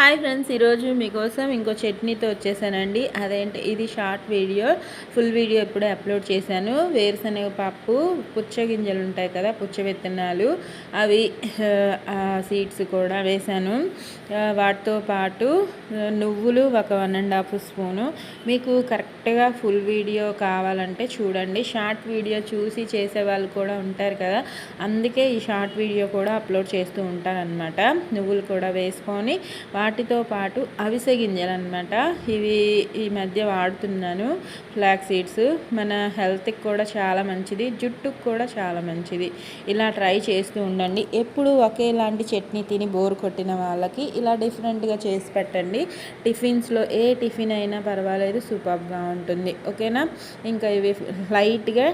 Hi friends, ఈరోజు మీకోసం ఇంకో చట్నీతో వచ్చేసానండి. అదేంటి, ఇది షార్ట్ వీడియో. ఫుల్ వీడియో ఇప్పుడే అప్లోడ్ చేశాను. వేరుశనగ పప్పు, పుచ్చగింజలు ఉంటాయి కదా, పుచ్చ విత్తనాలు, అవి సీడ్స్ కూడా వేశాను. వాటితో పాటు నువ్వులు ఒక 1.5 స్పూను. మీకు కరెక్ట్గా ఫుల్ వీడియో కావాలంటే చూడండి. షార్ట్ వీడియో చూసి చేసేవాళ్ళు కూడా ఉంటారు కదా, అందుకే ఈ షార్ట్ వీడియో కూడా అప్లోడ్ చేస్తూ ఉంటాను అనమాట. నువ్వులు కూడా వేసుకొని వాటితో పాటు అవిసె గింజలు అనమాట. ఇవి ఈ మధ్య వాడుతున్నాను. ఫ్లాక్ సీడ్స్ మన హెల్త్కి కూడా చాలా మంచిది, జుట్టుకు కూడా చాలా మంచిది. ఇలా ట్రై చేస్తూ ఉండండి. ఎప్పుడు ఒకేలాంటి చట్నీ తిని బోర్ కొట్టిన వాళ్ళకి ఇలా డిఫరెంట్గా చేసి పెట్టండి. టిఫిన్స్లో ఏ టిఫిన్ అయినా పర్వాలేదు, సూపర్గా ఉంటుంది. ఓకేనా. ఇంకా ఇవి లైట్గా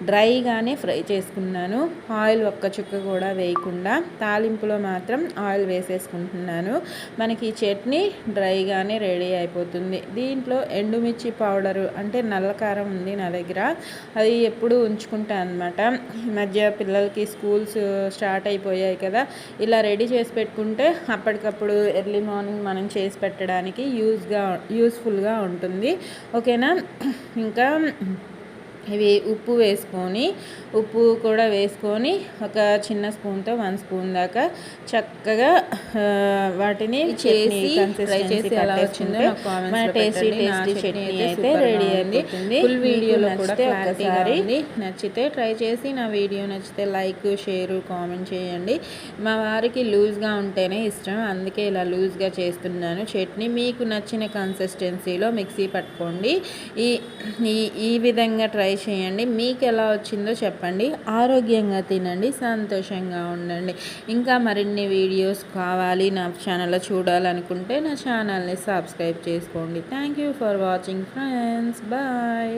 డ్రైగానే ఫ్రై చేసుకున్నాను. ఆయిల్ ఒక్క చుక్క కూడా వేయకుండా తాలింపులో మాత్రం ఆయిల్ వేసేసుకుంటున్నాను. మనకి ఈ చట్నీ డ్రైగానే రెడీ అయిపోతుంది. దీంట్లో ఎండుమిర్చి పౌడరు అంటే నల్ల కారం ఉంది నా దగ్గర, అది ఎప్పుడు ఉంచుకుంటాను అనమాట. ఈ మధ్య పిల్లలకి స్కూల్స్ స్టార్ట్ అయిపోయాయి కదా, ఇలా రెడీ చేసి పెట్టుకుంటే అప్పటికప్పుడు ఎర్లీ మార్నింగ్ మనం చేసి పెట్టడానికి యూస్ఫుల్గా ఉంటుంది. ఓకేనా. ఇంకా ఇవి ఉప్పు కూడా వేసుకొని ఒక చిన్న స్పూన్తో 1 స్పూన్ దాకా చక్కగా వాటిని చేసి ట్రై చేసి ఎలా వచ్చిందో మన టేస్టీ చట్నీ అయితే రెడీ అయిపోతుంది. ఫుల్ వీడియోలో కూడా ఒకసారి నచ్చితే ట్రై చేసి, నా వీడియో నచ్చితే లైక్, షేర్, కామెంట్ చేయండి. మా వారికి లూజ్గా ఉంటేనే ఇష్టం, అందుకే ఇలా లూజ్గా చేస్తున్నాను చట్నీ. మీకు నచ్చిన కన్సిస్టెన్సీలో మిక్సీ పట్టుకోండి. ఈ విధంగా ట్రై చేయండి. మీకు ఎలా వచ్చిందో చెప్పండి. ఆరోగ్యంగా తినండి, సంతోషంగా ఉండండి. ఇంకా మరిన్ని వీడియోస్ కావాలి నా ఛానల్లో చూడాలనుకుంటే నా ఛానల్ని సబ్స్క్రైబ్ చేసుకోండి. Thank you for watching friends. Bye.